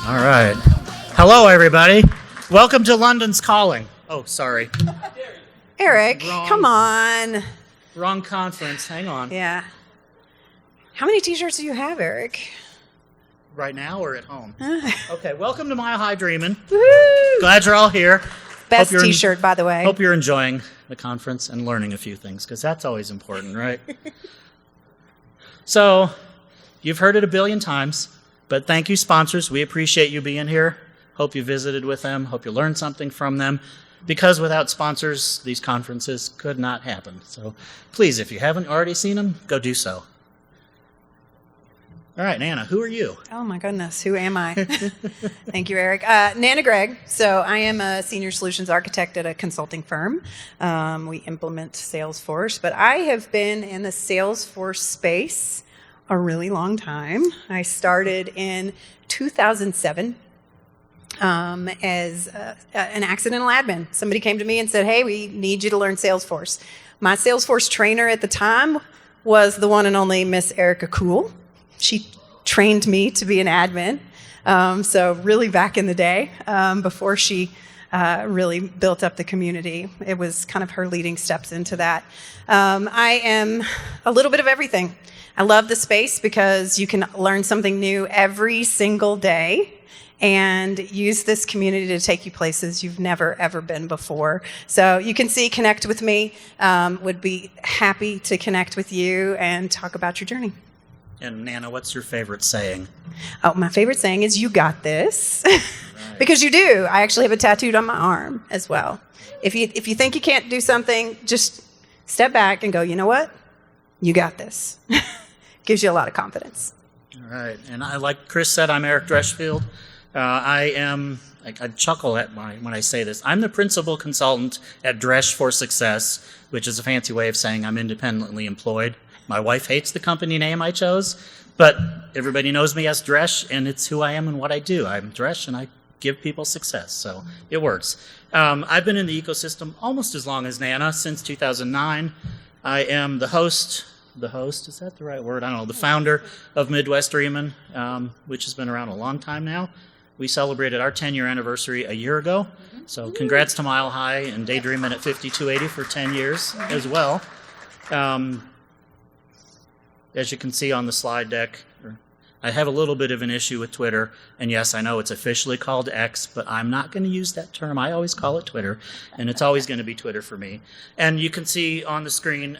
All right. Hello, everybody. Welcome to London's Calling. Oh, sorry. Eric, come on. Wrong conference. Hang on. Yeah. How many t-shirts do you have, Eric? Right now or at home? Okay, welcome to Mile High Dreamin'. Woo! Glad you're all here. Best t-shirt, by the way. Hope you're enjoying the conference and learning a few things, because that's always important, right? So, you've heard it a billion times, but thank you, sponsors. We appreciate you being here. Hope you visited with them. Hope you learned something from them. Because without sponsors, these conferences could not happen. So please, if you haven't already seen them, go do so. All right, Nana, who are you? Oh, my goodness. Who am I? Thank you, Eric. Nana Gregg. So I am a senior solutions architect at a consulting firm. We implement Salesforce. But I have been in the Salesforce space a really long time. I started in 2007 as an accidental admin. Somebody came to me and said, hey, we need you to learn Salesforce. My Salesforce trainer at the time was the one and only Miss Erica Cool. She trained me to be an admin. So really back in the day, before she really built up the community, it was kind of her leading steps into that. I am a little bit of everything. I love the space because you can learn something new every single day and use this community to take you places you've never, ever been before. So you can see, connect with me. Would be happy to connect with you and talk about your journey. And Nana, what's your favorite saying? Oh, my favorite saying is, you got this. Right. Because you do. I actually have it tattooed on my arm as well. If you think you can't do something, just step back and go, you know what? You got this. Gives you a lot of confidence. All right. And like Chris said, I'm Eric Dreshfield. I chuckle at when I say this. I'm the principal consultant at Dresh for Success, which is a fancy way of saying I'm independently employed. My wife hates the company name I chose, but everybody knows me as Dresh, and it's who I am and what I do. I'm Dresh, and I give people success, so it works. I've been in the ecosystem almost as long as Nana, since 2009. I am the host, is that the right word? I don't know, the founder of Midwest Dreamin', which has been around a long time now. We celebrated our 10-year anniversary a year ago, so congrats to Mile High and Daydreamin' at 5280 for 10 years as well. As you can see on the slide deck, I have a little bit of an issue with Twitter, and yes, I know it's officially called X, but I'm not going to use that term. I always call it Twitter, and it's always going to be Twitter for me. And you can see on the screen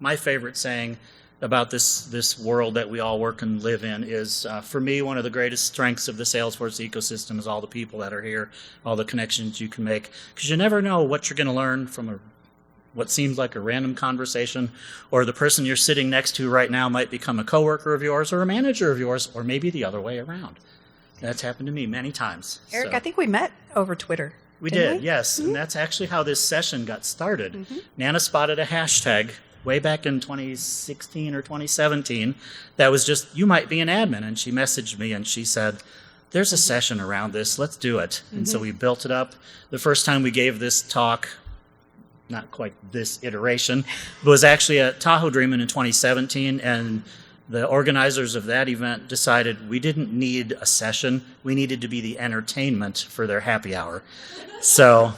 my favorite saying about this world that we all work and live in is, for me, one of the greatest strengths of the Salesforce ecosystem is all the people that are here, all the connections you can make, because you never know what you're going to learn from what seems like a random conversation, or the person you're sitting next to right now might become a coworker of yours or a manager of yours, or maybe the other way around. That's happened to me many times. Eric, I think we met over Twitter. We did, yes. Mm-hmm. And that's actually how this session got started. Mm-hmm. Nana spotted a hashtag way back in 2016 or 2017 that was just, you might be an admin. And she messaged me and she said, there's a session around this, let's do it. Mm-hmm. And so we built it up. The first time we gave this talk, not quite this iteration, but was actually at Tahoe Dreamin' in 2017, and the organizers of that event decided we didn't need a session, we needed to be the entertainment for their happy hour. So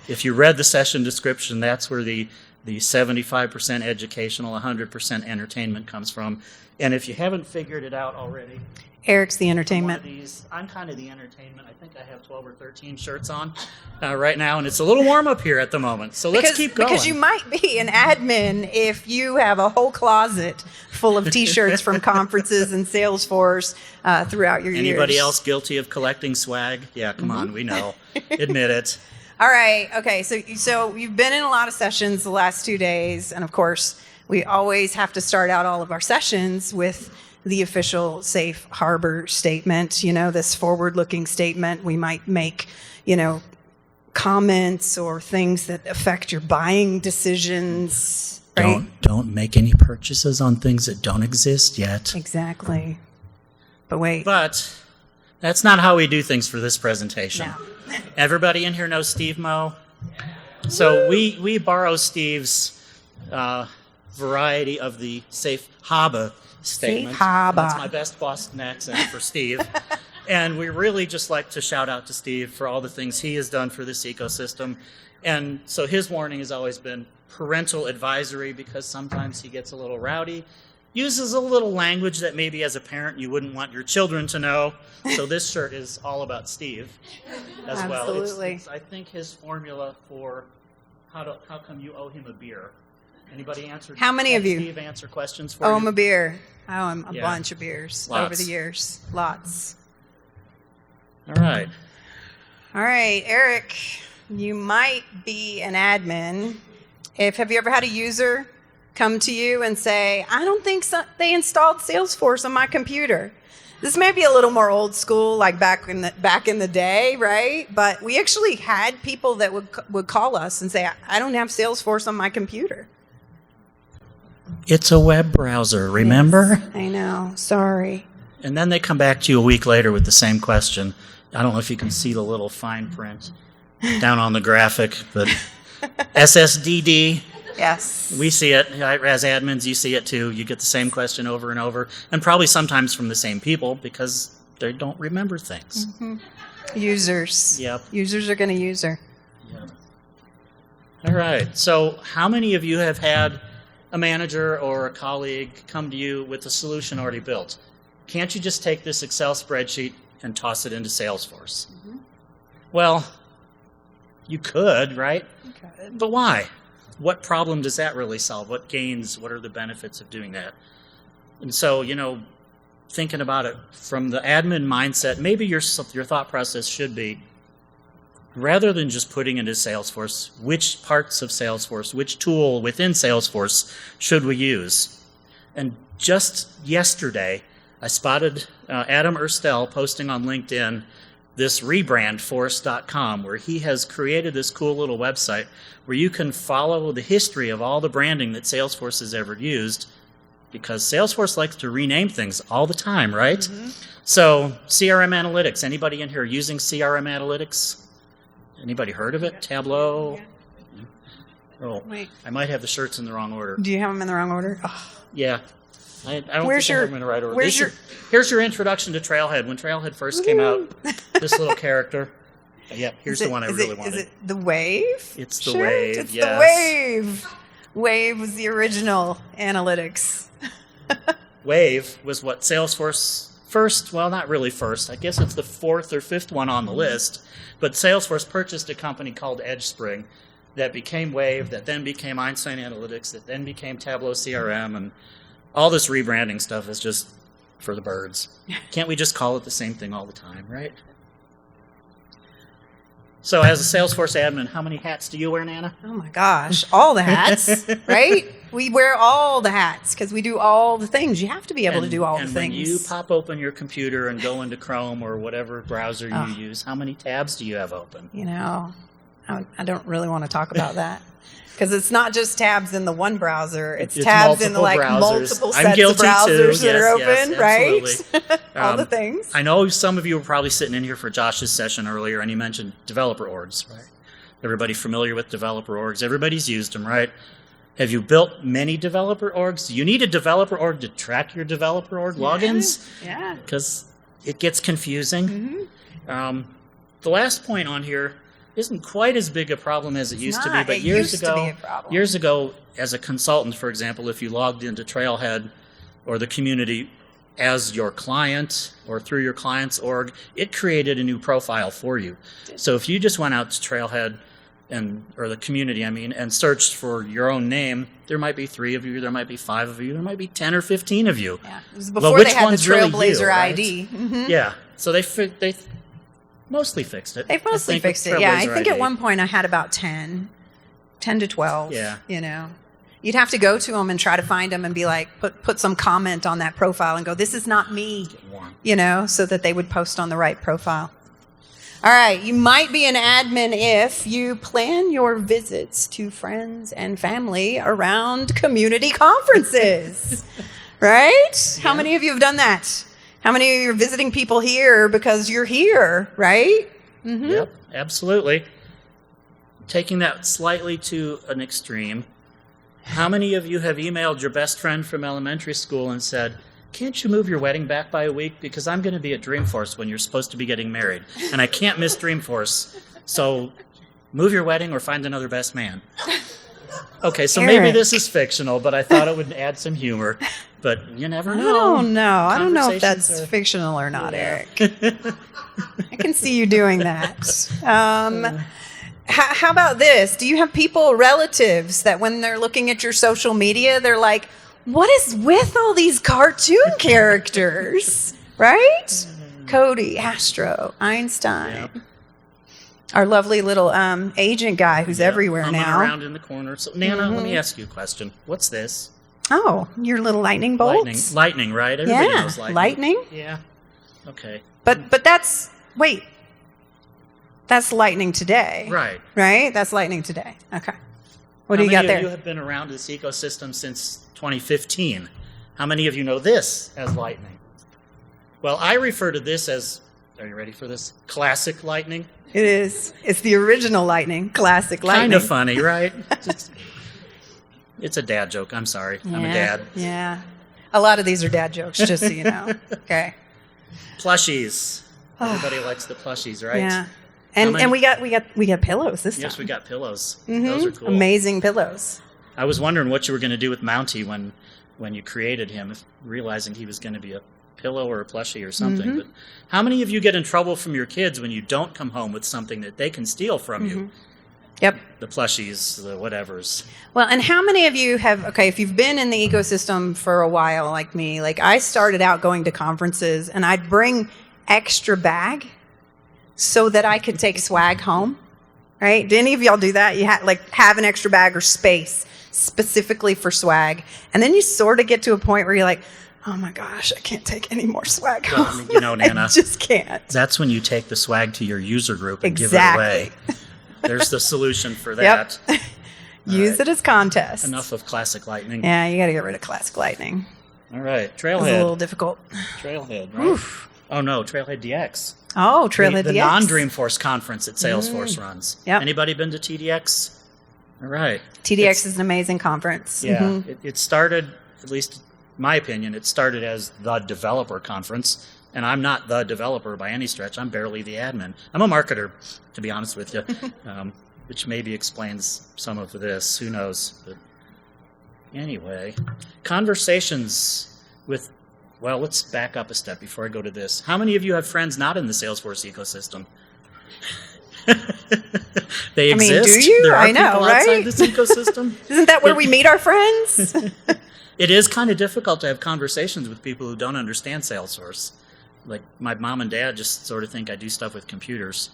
if you read the session description, that's where the 75% educational, 100% entertainment comes from. And if you haven't figured it out already, Eric's the entertainment. I'm kind of the entertainment. I think I have 12 or 13 shirts on right now, and it's a little warm up here at the moment. So let's keep going. Because you might be an admin if you have a whole closet full of T-shirts from conferences and Salesforce throughout your years. Anybody else guilty of collecting swag? Yeah, come on, we know. Admit it. All right. Okay. So you've been in a lot of sessions the last 2 days, and of course, we always have to start out all of our sessions with the official safe harbor statement, this forward-looking statement. We might make, comments or things that affect your buying decisions. Right? Don't make any purchases on things that don't exist yet. Exactly. But wait. But that's not how we do things for this presentation. No. Everybody in here knows Steve Moe? So we borrow Steve's variety of the safe harbor statement. Safe harbor. That's my best Boston accent for Steve. And we really just like to shout out to Steve for all the things he has done for this ecosystem. And so his warning has always been parental advisory, because sometimes he gets a little rowdy, uses a little language that maybe as a parent you wouldn't want your children to know. So this shirt is all about Steve as well. Absolutely. It's, I think, his formula for how come you owe him a beer. Anybody answer? How many of you? Steve answer questions for Oh, you? I'm a beer. Oh, I'm a Yeah. bunch of beers Lots. over the years. Lots. All right. All right, Eric, you might be an admin. Have you ever had a user come to you and say, I don't think they installed Salesforce on my computer? This may be a little more old school, like back in the day, right? But we actually had people that would call us and say, I don't have Salesforce on my computer. It's a web browser, remember? Yes, I know. Sorry. And then they come back to you a week later with the same question. I don't know if you can see the little fine print down on the graphic, but SSDD. Yes. We see it. As admins, you see it too. You get the same question over and over, and probably sometimes from the same people because they don't remember things. Mm-hmm. Users. Yep. Users are going to user. Yep. All right. So how many of you have had a manager or a colleague come to you with a solution already built? Can't you just take this Excel spreadsheet and toss it into Salesforce? Mm-hmm. Well, you could, right? Okay. But why? What problem does that really solve? What gains? What are the benefits of doing that? And so, thinking about it from the admin mindset, maybe your thought process should be, rather than just putting into Salesforce, which parts of Salesforce, which tool within Salesforce should we use? And just yesterday, I spotted Adam Erstel posting on LinkedIn this rebrand, Force.com, where he has created this cool little website where you can follow the history of all the branding that Salesforce has ever used, because Salesforce likes to rename things all the time, right? Mm-hmm. So CRM Analytics, anybody in here using CRM Analytics? Anybody heard of it? Tableau? Yeah. Oh, Wait. I might have the shirts in the wrong order. Do you have them in the wrong order? Oh. Yeah. I don't Where's think I your- have them in the right order. where's your- Here's your introduction to Trailhead. When Trailhead first came out, this little character. Yep, here's the one I really wanted. Is it the Wave? It's the shirt? Wave, It's yes. the Wave. Wave was the original analytics. Wave was what Salesforce first, well, not really first. I guess it's the fourth or fifth one on the list. But Salesforce purchased a company called EdgeSpring that became Wave, that then became Einstein Analytics, that then became Tableau CRM, and all this rebranding stuff is just for the birds. Can't we just call it the same thing all the time, right? So as a Salesforce admin, how many hats do you wear, Nana? Oh my gosh, all the hats, right? We wear all the hats because we do all the things. You have to be able to do all the and things. when you pop open your computer and go into Chrome or whatever browser you use, how many tabs do you have open? I don't really want to talk about that because it's not just tabs in the one browser. It's It's tabs in multiple browsers. multiple I'm sets of guilty too. browsers that are Yes, open, yes, right? All the things. I know some of you were probably sitting in here for Josh's session earlier, and he mentioned developer orgs, right? Everybody familiar with developer orgs? Everybody's used them, right? Have you built many developer orgs? Do you need a developer org to track your developer org logins? Yeah. Because it gets confusing. Mm-hmm. The last point on here isn't quite as big a problem as it used to be, not. but It years used to be ago, a problem. years ago, as a consultant, for example, if you logged into Trailhead or the community as your client or through your client's org, it created a new profile for you. So if you just went out to Trailhead or the community, and searched for your own name, there might be 3 of you, there might be 5 of you, there might be 10 or 15 of you. Yeah. It was Well, before which they had the one's really Trailblazer you, right? ID. Mm-hmm. Yeah, so they mostly fixed it. They've mostly I think, fixed with it. Yeah, I Trailblazer think at ID. one point I had about 10 to 12. Yeah. You'd have to go to them and try to find them and be like, put some comment on that profile and go, this is not me, so that they would post on the right profile. All right, you might be an admin if you plan your visits to friends and family around community conferences, right? How many of you have done that? How many of you are visiting people here because you're here, right? Mm-hmm. Yep, absolutely. Taking that slightly to an extreme, how many of you have emailed your best friend from elementary school and said, can't you move your wedding back by a week? Because I'm going to be at Dreamforce when you're supposed to be getting married, and I can't miss Dreamforce. So move your wedding or find another best man. Okay, so maybe this is fictional, but I thought it would add some humor. But you never know. I don't know. I don't know if that's Conversations are- fictional or not, Eric. I can see you doing that. How about this? Do you have people, relatives, that when they're looking at your social media, they're like, what is with all these cartoon characters? Right? Cody, Astro, Einstein. Yep. Our lovely little agent guy who's everywhere Humming now. around in the corner. So, Nana, let me ask you a question. What's this? Oh, your little lightning bolts? Lightning, right? Everybody Yeah, knows lightning. lightning. Yeah. Okay. But that's lightning today. Right. Right? That's lightning today. Okay. What do How you got many there? of you have been around this ecosystem since 2015? How many of you know this as lightning? Well, I refer to this as, are you ready for this? Classic lightning. It is. It's the original lightning, classic lightning. Kind of funny, right? It's a dad joke. I'm sorry. I'm a dad. Yeah. A lot of these are dad jokes, just so you know. Okay. Plushies. Everybody likes the plushies, right? Yeah. And we got pillows this time. Yes, we got pillows. Mhm. Those are cool. Amazing pillows. I was wondering what you were going to do with Mountie when you created him, realizing he was going to be a pillow or a plushie or something. Mm-hmm. But how many of you get in trouble from your kids when you don't come home with something that they can steal from you? Yep. The plushies, the whatevers. Well, and how many of you have, okay, if you've been in the ecosystem for a while like me, like I started out going to conferences and I'd bring extra bag so that I could take swag home, right? Did any of y'all do that? You have an extra bag or space specifically for swag. And then you sort of get to a point where you're like, oh my gosh, I can't take any more swag home. Well, you know, Nana, I just can't. that's when you take the swag to your user group and Exactly. give it away. There's the solution for that. Yep. Use it as contest. Enough of classic lightning. Yeah, you got to get rid of classic lightning. All right, It was a little Trailhead. difficult. Trailhead, right? Oof. Oh no, Trailhead DX. Oh, Trailhead The DX. non-Dreamforce conference that Salesforce runs. Yep. Anybody been to TDX? All right. TDX is an amazing conference. Yeah, Mhm. it started, at least in my opinion, it started as the developer conference, and I'm not the developer by any stretch. I'm barely the admin. I'm a marketer, to be honest with you, which maybe explains some of this. Who knows? But anyway, conversations with, well, let's back up a step before I go to this. How many of you have friends not in the Salesforce ecosystem? They I mean, exist. do you? There are I know, people right? outside this ecosystem. Isn't that where we meet our friends? It is kind of difficult to have conversations with people who don't understand Salesforce. Like my mom and dad just sort of think I do stuff with computers,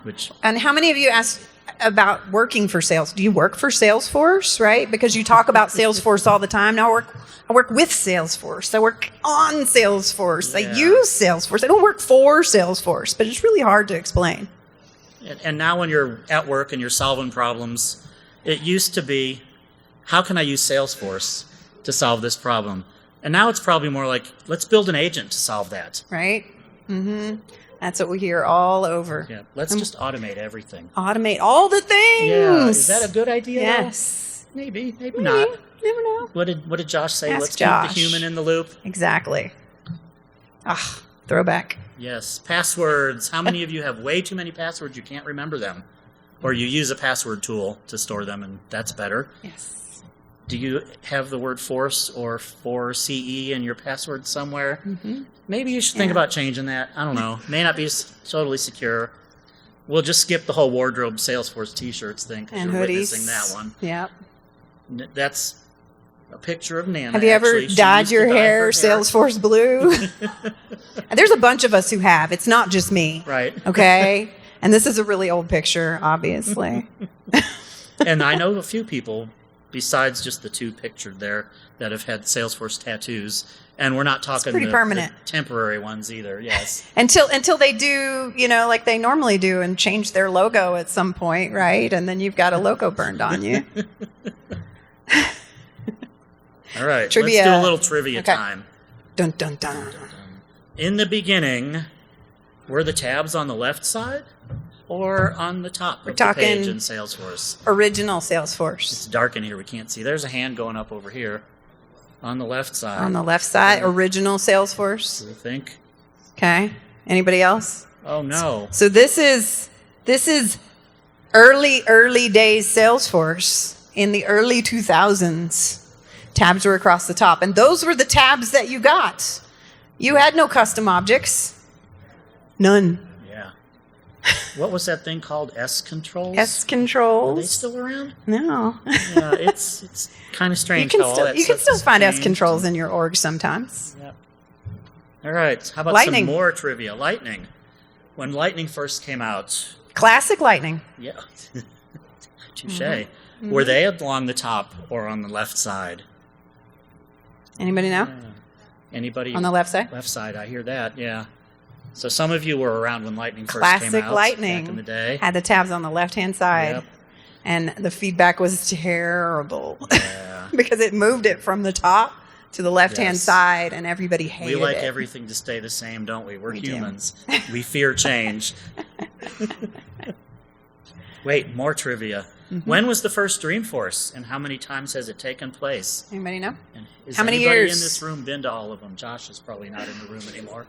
which And how many of you asked about working for sales? Do you work for Salesforce, right? Because you talk about Salesforce all the time. Now I work with Salesforce. I work on Salesforce. Yeah. I use Salesforce. I don't work for Salesforce, but it's really hard to explain. and now when you're at work and you're solving problems, it used to be, how can I use Salesforce to solve this problem? And now it's probably more like, let's build an agent to solve that. Right? Mm-hmm. That's what we hear all over. Yeah, let's just automate everything. Automate all the things. Yeah, is that a good idea? Yes. Maybe not. Never know. What did Josh say? Ask Let's Josh. keep the human in the loop. Exactly. Ah, throwback. Yes, passwords. How many of you have way too many passwords you can't remember them? Or you use a password tool to store them, and that's better. Yes. Do you have the word force or for CE in your password somewhere? Mm-hmm. Maybe you should think about changing that. I don't know. May not be totally secure. We'll just skip the whole wardrobe Salesforce t-shirts thing because And you're hoodies. witnessing that one. Yep. That's a picture of Nana. Have you ever actually. She dyed used to your dye hair her Salesforce blue? There's a bunch of us who have. It's not just me. Right. Okay. And this is a really old picture, obviously. And I know a few people, besides just the two pictured there, that have had Salesforce tattoos. And we're not talking pretty the permanent. temporary ones either, yes. Until they do, like they normally do and change their logo at some point, right? And then you've got a logo burned on you. All right, Trivia. let's do a little trivia Okay. time. Dun, dun, dun. In the beginning, were the tabs on the left side or on the top of the talking- page in Salesforce? Original Salesforce. It's dark in here, we can't see. There's a hand going up over here. On the left side. On the left side, original Salesforce. I think. Okay. Anybody else? Oh no. So this is early days Salesforce in the early 2000s. Tabs were across the top, and those were the tabs that you got. You had no custom objects. None. Yeah. What was that thing called? S controls? S controls. Are they still around? No. Yeah, it's kind of strange You how all that can stuff still has find S changed. controls in your org sometimes. Yep. All right. How about Lightning. some more trivia? Lightning. When Lightning first came out, Classic Lightning. yeah, touche. Were they along the top or on the left side? Anybody know? Anybody On the left side? Left side. I hear that. Yeah. So some of you were around when Lightning first Classic came out Lightning back in the day. had the tabs on the left-hand side, Yep. and the feedback was terrible Yeah. because it moved it from the top to the left-hand Yes. side, and everybody hated We like it. everything to stay the same, don't we? We're We do. humans. We fear change. Wait, more trivia. When was the first Dreamforce, and how many times has it taken place? Anybody know? And is How many anybody years? in this room been to all of them? Josh is probably not in the room anymore.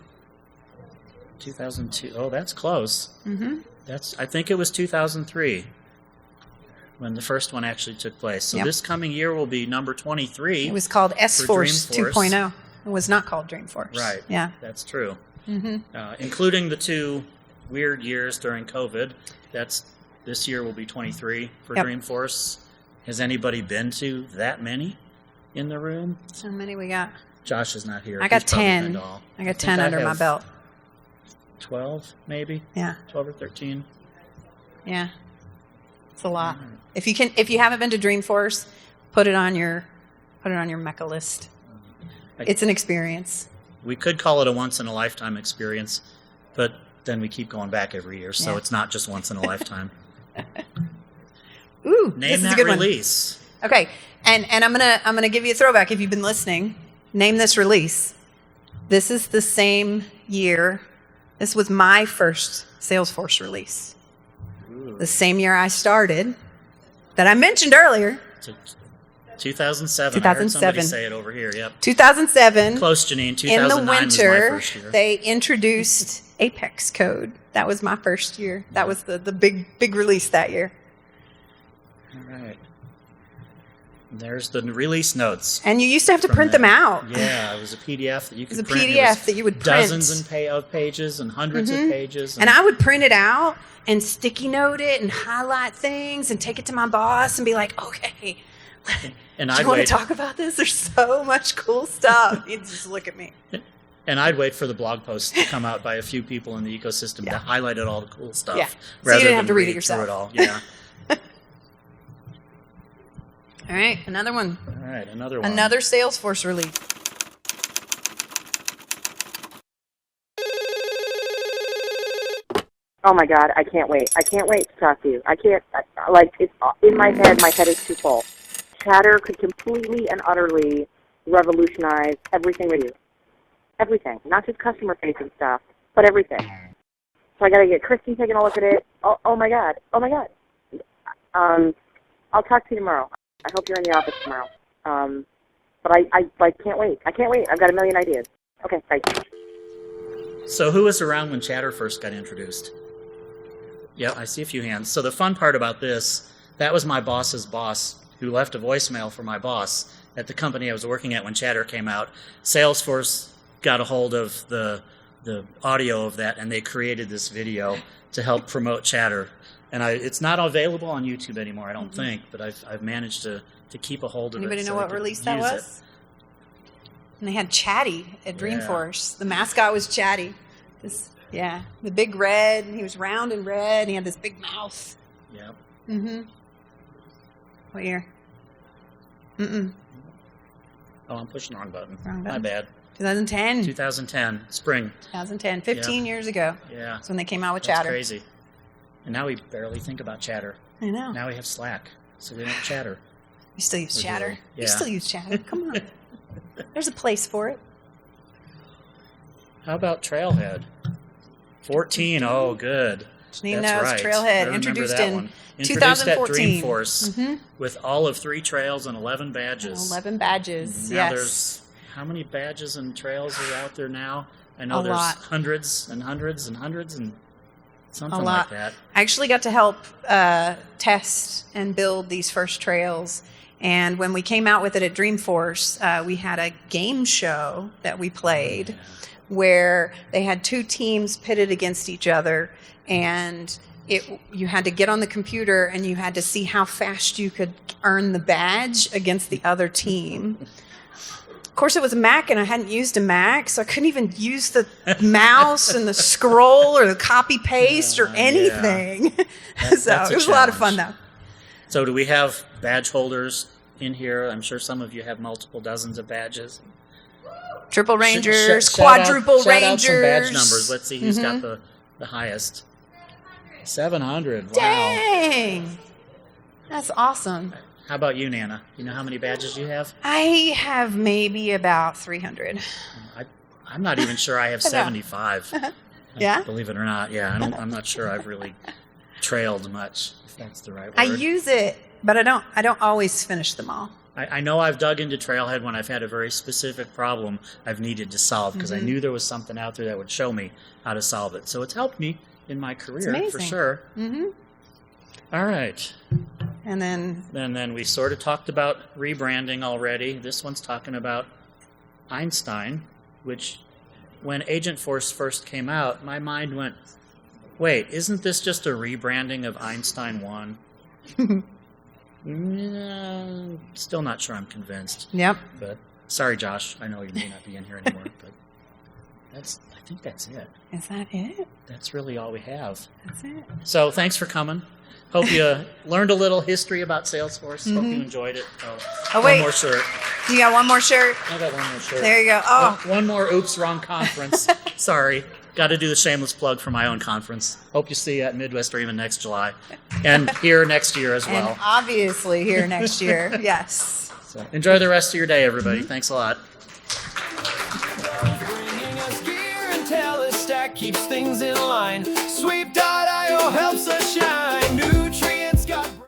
2002. Oh, that's close. Mm-hmm. I think it was 2003 when the first one actually took place. So Yep. this coming year will be number 23. It was called S-Force Dreamforce. 2.0. It was not called Dreamforce. Right. Yeah. That's true. Mm-hmm. Including the 2 weird years during COVID. This year will be 23 for Yep. Dreamforce. Has anybody been to that many in the room? How many we got? Josh is not here. I got He's probably been 10. to all. I got think 10 under my have belt. 12, maybe? Yeah. 12 or 13. Yeah. It's a lot. If you haven't been to Dreamforce, put it on your Mecca list. It's an experience. We could call it a once-in-a-lifetime experience, but then we keep going back every year, so Yeah. it's not just once in a lifetime. Ooh, Name this is a that good one. release. Okay, and I'm gonna give you a throwback if you've been listening. Name this release. This is the same year. This was my first Salesforce release. Ooh. The same year I started, that I mentioned earlier. 2007. I heard somebody 2007. say it over here. Yep. 2007. Close, Janine. In 2009 the was my winter, first year. they introduced Apex code. That was my first year. That was the big release that year. All right. There's the release notes. And you used to have to from print that. them out. Yeah, it was a PDF that you It could was a print. PDF that you would print. Dozens of pages and hundreds of pages. And I would print it out and sticky note it and highlight things and take it to my boss and be like, okay, and do I'd you want wait. to talk about this? There's so much cool stuff. He'd just look at me. And I'd wait for the blog post to come out by a few people in the ecosystem that highlighted all the cool stuff. Yeah. So you rather didn't have than to read it through yourself. it all. Yeah. All right, another one. All right, another one. Another Salesforce release. Oh my God, I can't wait. I can't wait to talk to you. I can't, it's in my head is too full. Chatter could completely and utterly revolutionize everything we do. Everything. Not just customer-facing stuff, but everything. So I gotta get Christy taking a look at it. Oh my God. Oh my God. I'll talk to you tomorrow. I hope you're in the office tomorrow. But I can't wait. I can't wait. I've got a million ideas. Okay, bye. So who was around when Chatter first got introduced? Yeah, I see a few hands. So the fun part about this, that was my boss's boss who left a voicemail for my boss at the company I was working at when Chatter came out. Salesforce got a hold of the audio of that, and they created this video to help promote Chatter. And it's not available on YouTube anymore, I don't think, but I've managed to keep a hold of Anybody it. know so I what could release that use was? And they had Chatty at Yeah. Dreamforce. The mascot was Chatty. The big red, and he was round and red, and he had this big mouth. it. Yep. Mm-hmm. What year? Mm-mm. Oh, I'm pushing the wrong button. Wrong My button. bad. 2010. 2010, spring. 2010. 15 years ago. Yeah. That's when they came out with That's Chatter. crazy. And now we barely think about Chatter. I know. Now we have Slack, so we don't Chatter. You still use Or do Chatter. we? You Yeah. still use Chatter. Come on. There's a place for it. How about Trailhead? 14. Oh, good. Janine That's knows. right. I Trailhead, remember introduced that in one. Introduced at 2014. Dreamforce with all of 3 trails and 11 badges. 11 badges, Now yes. there's how many badges and trails are out there now? I know A there's lot. hundreds and hundreds and hundreds and something A like lot. that. I actually got to help test and build these first trails. And when we came out with it at Dreamforce, we had a game show that we played where they had 2 teams pitted against each other, and you had to get on the computer and you had to see how fast you could earn the badge against the other team. Of course, it was a Mac, and I hadn't used a Mac, so I couldn't even use the mouse and the scroll or the copy paste or anything. That's So a it was a lot of fun, challenge. though. So do we have badge holders in here? I'm sure some of you have multiple dozens of badges. Triple Rangers, Shout out- quadruple shout out Rangers. some badge numbers. Let's see who's got the highest. 700. Wow. Dang. That's awesome. How about you, Nana? You know how many badges you have? I have maybe about 300. I'm not even sure I have 75. Yeah? Believe it or not. Yeah, I'm not sure I've really trailed much, if that's the right word. I use it, but I don't always finish them all. I know I've dug into Trailhead when I've had a very specific problem I've needed to solve because I knew there was something out there that would show me how to solve it. So it's helped me in my career for sure. Mm-hmm. All right. And then we sort of talked about rebranding already. This one's talking about Einstein, which when Agentforce first came out, my mind went, wait, isn't this just a rebranding of Einstein 1? Still not sure I'm convinced. Yep. But sorry, Josh. I know you may not be in here anymore, but I think that's it. Is that it? That's really all we have. That's it. So thanks for coming. Hope you learned a little history about Salesforce. Hope you enjoyed it. Oh, wait. One more shirt. You got one more shirt? I got one more shirt. There you go. Oh, One more oops, wrong conference. Sorry. Got to do the shameless plug for my own conference. Hope you see you at Midwest Dreamin' next July. And here next year as well. and obviously here next year. Yes. So enjoy the rest of your day, everybody. Thanks a lot. Bringing us gear and telestack keeps things in line. Sweep.io helps us shine. New